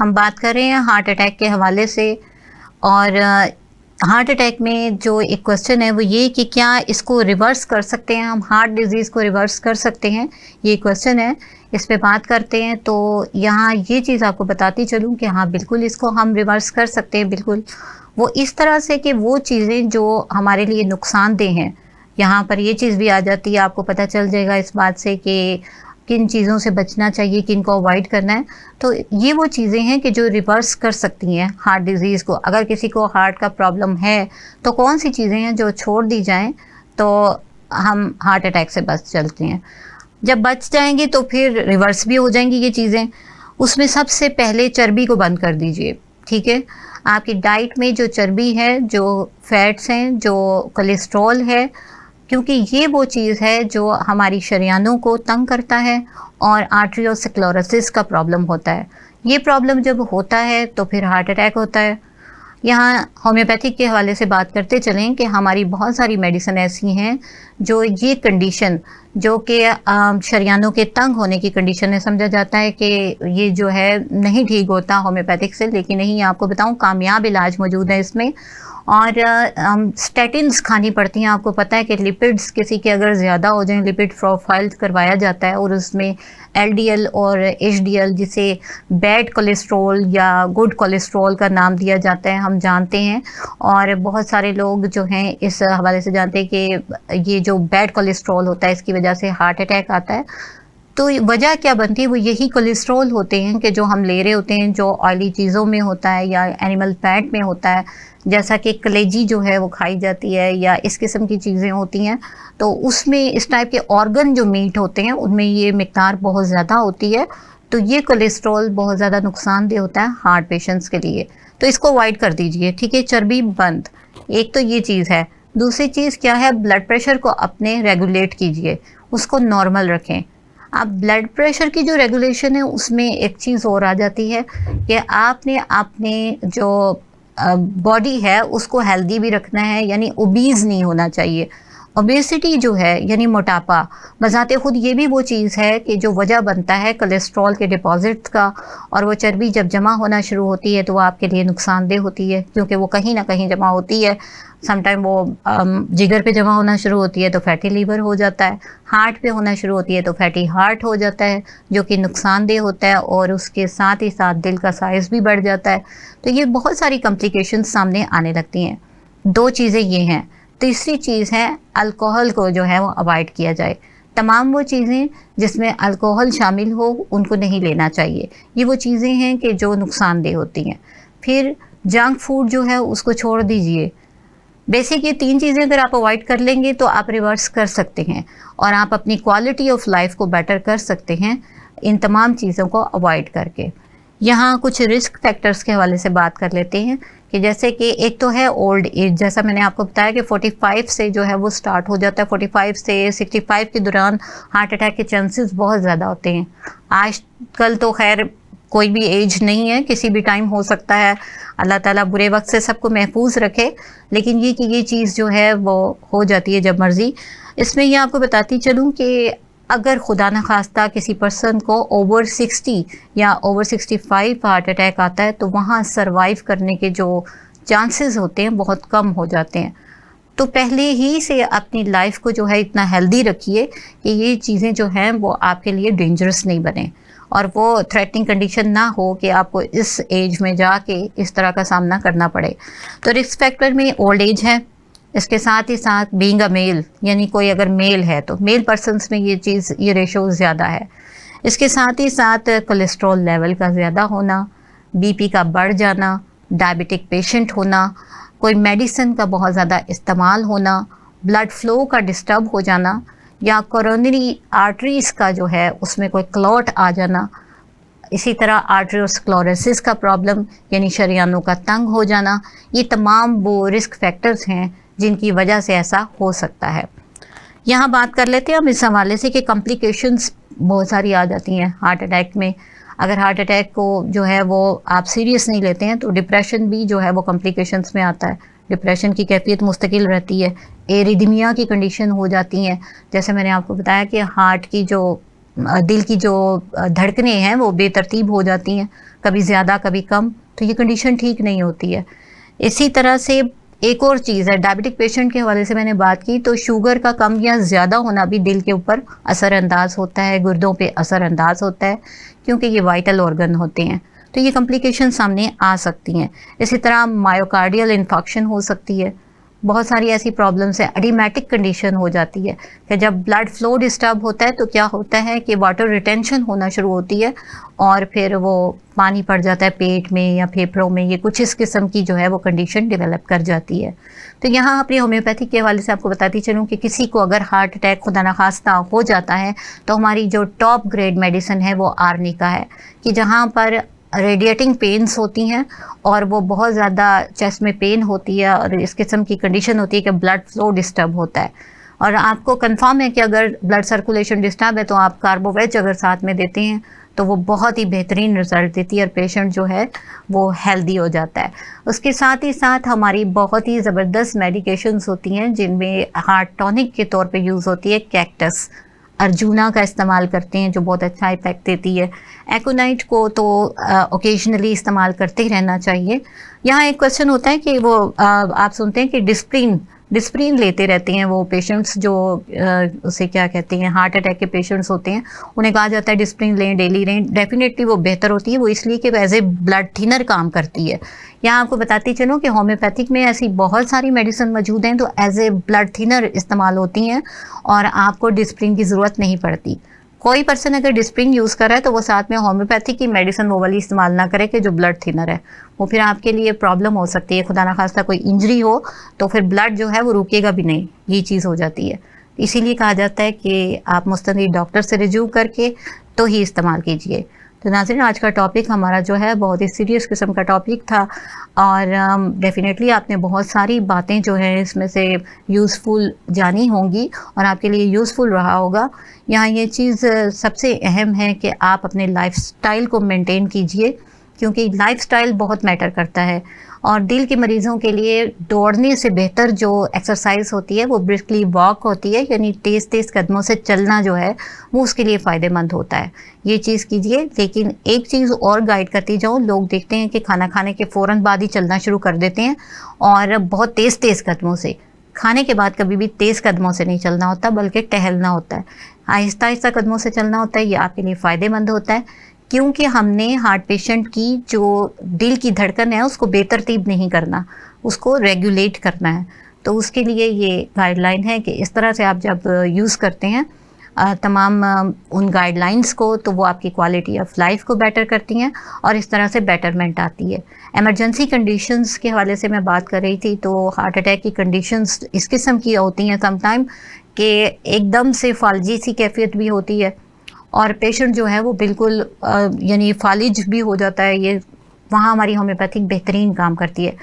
हम बात कर रहे हैं हार्ट अटैक के हवाले से। और हार्ट अटैक में जो एक क्वेश्चन है वो ये कि क्या इसको रिवर्स कर सकते हैं, हम हार्ट डिजीज़ को रिवर्स कर सकते हैं, ये क्वेश्चन है। इस पे बात करते हैं। तो यहाँ ये चीज़ आपको बताती चलूँ कि हाँ बिल्कुल इसको हम रिवर्स कर सकते हैं। बिल्कुल वो इस तरह से कि वो चीज़ें जो हमारे लिए नुकसानदेह हैं, यहाँ पर ये चीज़ भी आ जाती है, आपको पता चल जाएगा इस बात से कि किन चीज़ों से बचना चाहिए, किन को अवॉइड करना है। तो ये वो चीज़ें हैं कि जो रिवर्स कर सकती हैं हार्ट डिज़ीज़ को। अगर किसी को हार्ट का प्रॉब्लम है तो कौन सी चीज़ें हैं जो छोड़ दी जाएं तो हम हार्ट अटैक से बच चलते हैं। जब बच जाएंगे तो फिर रिवर्स भी हो जाएंगी ये चीज़ें। उसमें सबसे पहले चर्बी को बंद कर दीजिए, ठीक है। आपकी डाइट में जो चर्बी है, जो फैट्स हैं, जो कोलेस्ट्रॉल है, क्योंकि ये वो चीज़ है जो हमारी शरीयानों को तंग करता है और आर्टरियोस्क्लेरोसिस का प्रॉब्लम होता है। ये प्रॉब्लम जब होता है तो फिर हार्ट अटैक होता है। यहाँ होम्योपैथिक के हवाले से बात करते चलें कि हमारी बहुत सारी मेडिसिन ऐसी हैं जो ये कंडीशन, जो कि शरीयानों के तंग होने की कंडीशन है, समझा जाता है कि ये जो है नहीं ठीक होता होम्योपैथिक से, लेकिन नहीं, आपको बताऊं कामयाब इलाज मौजूद है इसमें। और स्टैटिन्स खानी पड़ती हैं। आपको पता है कि लिपिड्स किसी के अगर ज़्यादा हो जाएं, लिपिड प्रोफाइल करवाया जाता है और उसमें एलडीएल और एचडीएल, जिसे बैड कोलेस्ट्रॉल या गुड कोलेस्ट्रॉल का नाम दिया जाता है, हम जानते हैं। और बहुत सारे लोग जो हैं इस हवाले से जानते हैं कि ये जो बैड कोलेस्ट्रॉल होता है इसकी वजह से हार्ट अटैक आता है। तो वजह क्या बनती है, वो यही कोलेस्ट्रॉल होते हैं कि जो हम ले रहे होते हैं, जो ऑयली चीज़ों में होता है या एनिमल फैट में होता है, जैसा कि कलेजी जो है वो खाई जाती है या इस किस्म की चीज़ें होती हैं। तो उसमें इस टाइप के ऑर्गन जो मीट होते हैं उनमें ये मिक़दार बहुत ज़्यादा होती है। तो ये कोलेस्ट्रॉल बहुत ज़्यादा नुकसानदेह होता है हार्ट पेशेंट्स के लिए। तो इसको अवॉइड कर दीजिए, ठीक है। चर्बी बंद, एक तो ये चीज़ है। दूसरी चीज़ क्या है, ब्लड प्रेशर को अपने रेगुलेट कीजिए, उसको नॉर्मल रखें। आप ब्लड प्रेशर की जो रेगुलेशन है उसमें एक चीज़ और आ जाती है कि आपने अपने जो बॉडी है उसको हेल्दी भी रखना है, यानी ओबीज़ नहीं होना चाहिए। ओबेसिटी जो है यानी मोटापा बज़ाते खुद ये भी वो चीज़ है कि जो वजह बनता है कोलेस्ट्रॉल के डिपॉजिट्स का, और वो चर्बी जब जमा होना शुरू होती है तो वो आपके लिए नुकसानदेह होती है, क्योंकि वो कहीं ना कहीं जमा होती है। समटाइम वो जिगर पे जमा होना शुरू होती है तो फैटी लीवर हो जाता है, हार्ट पे होना शुरू होती है तो फैटी हार्ट हो जाता है, जो कि नुकसानदेह होता है। और उसके साथ ही साथ दिल का साइज़ भी बढ़ जाता है। तो ये बहुत सारी कॉम्प्लिकेशंस सामने आने लगती हैं। दो चीज़ें ये हैं। तीसरी चीज़ है अल्कोहल को जो है वो अवॉइड किया जाए। तमाम वो चीज़ें जिसमें अल्कोहल शामिल हो उनको नहीं लेना चाहिए। ये वो चीज़ें हैं कि जो नुकसानदेह होती हैं। फिर जंक फूड जो है उसको छोड़ दीजिए। बेसिक ये तीन चीज़ें अगर आप अवॉइड कर लेंगे तो आप रिवर्स कर सकते हैं और आप अपनी क्वालिटी ऑफ लाइफ को बेटर कर सकते हैं इन तमाम चीज़ों को अवॉइड करके। यहाँ कुछ रिस्क फैक्टर्स के हवाले से बात कर लेते हैं कि जैसे कि एक तो है ओल्ड एज, जैसा मैंने आपको बताया कि 45 से जो है वो स्टार्ट हो जाता है। 45 से 65 के दौरान हार्ट अटैक के चांसेस बहुत ज़्यादा होते हैं। आजकल तो खैर कोई भी एज नहीं है, किसी भी टाइम हो सकता है। अल्लाह ताला बुरे वक्त से सबको महफूज रखे, लेकिन ये कि ये चीज़ जो है वो हो जाती है जब मर्ज़ी। इसमें ये आपको बताती चलूँ कि अगर खुदा न खास्ता किसी पर्सन को ओवर 60 या ओवर 65 हार्ट अटैक आता है तो वहाँ सरवाइव करने के जो चांसेस होते हैं बहुत कम हो जाते हैं। तो पहले ही से अपनी लाइफ को जो है इतना हेल्दी रखिए कि ये चीज़ें जो हैं वो आपके लिए डेंजरस नहीं बने और वो थ्रेटनिंग कंडीशन ना हो कि आपको इस एज में जाके इस तरह का सामना करना पड़े। तो रिस्क फैक्टर में ओल्ड एज है। इसके साथ ही साथ बीइंग अ मेल, यानी कोई अगर मेल है तो मेल पर्सन्स में ये रेशो ज़्यादा है। इसके साथ ही साथ कोलेस्ट्रॉल लेवल का ज़्यादा होना, बीपी का बढ़ जाना, डायबिटिक पेशेंट होना, कोई मेडिसिन का बहुत ज़्यादा इस्तेमाल होना, ब्लड फ्लो का डिस्टर्ब हो जाना, या कोरोनरी आर्टरीज़ का जो है उसमें कोई क्लॉट आ जाना, इसी तरह आर्टरियोस्क्लेरोसिस का प्रॉब्लम यानी शरीयानों का तंग हो जाना। ये तमाम वो रिस्क फैक्टर्स हैं जिनकी वजह से ऐसा हो सकता है। यहाँ बात कर लेते हैं हम इस हवाले से कि कॉम्प्लिकेशंस बहुत सारी आ जाती हैं हार्ट अटैक में। अगर हार्ट अटैक को जो है वो आप सीरियस नहीं लेते हैं तो डिप्रेशन भी जो है वो कॉम्प्लिकेशंस में आता है। डिप्रेशन की कैफियत मुस्तकिल रहती है, एरिदमिया की कंडीशन हो जाती हैं। जैसे मैंने आपको बताया कि हार्ट की जो दिल की जो धड़कनें हैं वो बेतरतीब हो जाती हैं, कभी ज़्यादा कभी कम, तो ये कंडीशन ठीक नहीं होती है। इसी तरह से एक और चीज़ है, डायबिटिक पेशेंट के हवाले से मैंने बात की, तो शुगर का कम या ज़्यादा होना भी दिल के ऊपर असरअंदाज होता है, गुर्दों पे असरअंदाज होता है, क्योंकि ये वाइटल ऑर्गन होते हैं, तो ये कॉम्प्लिकेशन सामने आ सकती हैं। इसी तरह मायोकार्डियल इन्फेक्शन हो सकती है, बहुत सारी ऐसी प्रॉब्लम्स है, एडिमेटिक कंडीशन हो जाती है कि जब ब्लड फ्लो डिस्टर्ब होता है तो क्या होता है कि वाटर रिटेंशन होना शुरू होती है और फिर वो पानी पड़ जाता है पेट में या फेफड़ों में, ये कुछ इस किस्म की जो है वो कंडीशन डेवलप कर जाती है। तो यहाँ अपनी होम्योपैथी के हवाले से आपको बताती चलूँ कि किसी को अगर हार्ट अटैक खुदा न खास्ता हो जाता है तो हमारी जो टॉप ग्रेड मेडिसिन है वो आर्निका है, कि जहाँ पर रेडिएटिंग पेन्स होती हैं और वो बहुत ज़्यादा चेस्ट में पेन होती है और इस किस्म की कंडीशन होती है कि ब्लड फ्लो डिस्टर्ब होता है, और आपको कंफर्म है कि अगर ब्लड सर्कुलेशन डिस्टर्ब है तो आप कार्बोवेज अगर साथ में देते हैं तो वो बहुत ही बेहतरीन रिजल्ट देती है और पेशेंट जो है वो हेल्दी हो जाता है। उसके साथ ही साथ हमारी बहुत ही ज़बरदस्त मेडिकेशंस होती हैं जिनमें हार्ट टॉनिक के तौर पे यूज़ होती है कैक्टस, अर्जुना का इस्तेमाल करते हैं जो बहुत अच्छा इफेक्ट देती है। एकोनाइट को तो ओकेजनली इस्तेमाल करते ही रहना चाहिए। यहाँ एक क्वेश्चन होता है कि वो आप सुनते हैं कि डिस्प्रिन लेते रहते हैं वो पेशेंट्स जो उसे क्या कहते हैं हार्ट अटैक के पेशेंट्स होते हैं, उन्हें कहा जाता है डिस्प्रिन लें, डेली लें। डेफिनेटली वो बेहतर होती है, वो इसलिए कि एज ए ब्लड थिनर काम करती है। यहाँ आपको बताती चलो कि होम्योपैथिक में ऐसी बहुत सारी मेडिसिन मौजूद हैं तो एज ए ब्लड थिनर इस्तेमाल होती हैं और आपको डिस्प्रिन की ज़रूरत नहीं पड़ती। कोई पर्सन अगर डिस्प्रिन यूज़ कर रहा है तो वो साथ में होम्योपैथिक की मेडिसिन वो वाली इस्तेमाल ना करे कि जो ब्लड थिनर है, वो फिर आपके लिए प्रॉब्लम हो सकती है। खुदा ना खास्ता कोई इंजरी हो तो फिर ब्लड जो है वो रुकेगा भी नहीं, ये चीज़ हो जाती है। इसीलिए कहा जाता है कि आप मुस्तंदी डॉक्टर से रिव्यू करके तो ही इस्तेमाल कीजिए। तो नाज़रीन, आज का टॉपिक हमारा जो है बहुत ही सीरियस किस्म का टॉपिक था और डेफिनेटली आपने बहुत सारी बातें जो है इसमें से यूज़फुल जानी होंगी और आपके लिए यूज़फुल रहा होगा। यहाँ ये चीज़ सबसे अहम है कि आप अपने लाइफस्टाइल को मेंटेन कीजिए, क्योंकि लाइफस्टाइल बहुत मैटर करता है। और दिल के मरीज़ों के लिए दौड़ने से बेहतर जो एक्सरसाइज होती है वो ब्रिस्कली वॉक होती है, यानी तेज़ तेज़ कदमों से चलना जो है वो उसके लिए फ़ायदेमंद होता है। ये चीज़ कीजिए। लेकिन एक चीज़ और गाइड करती जाऊँ, लोग देखते हैं कि खाना खाने के फ़ौरन बाद ही चलना शुरू कर देते हैं और बहुत तेज़ तेज़ कदमों से। खाने के बाद कभी भी तेज़ कदमों से नहीं चलना होता, बल्कि टहलना होता है, आहिस्ता आहिस्ता कदमों से चलना होता है। ये आपके लिए फ़ायदेमंद होता है, क्योंकि हमने हार्ट पेशेंट की जो दिल की धड़कन है उसको बेतरतीब नहीं करना, उसको रेगुलेट करना है। तो उसके लिए ये गाइडलाइन है कि इस तरह से आप जब यूज़ करते हैं तमाम उन गाइडलाइंस को, तो वो आपकी क्वालिटी ऑफ लाइफ को बेटर करती हैं और इस तरह से बेटरमेंट आती है। एमरजेंसी कंडीशंस के हवाले से मैं बात कर रही थी, तो हार्ट अटैक की कंडीशंस इस किस्म की होती हैं समटाइम कि एकदम से फालजी सी कैफियत भी होती है और पेशेंट जो है वो बिल्कुल यानी फालिज भी हो जाता है। ये वहाँ हमारी होम्योपैथिक बेहतरीन काम करती है।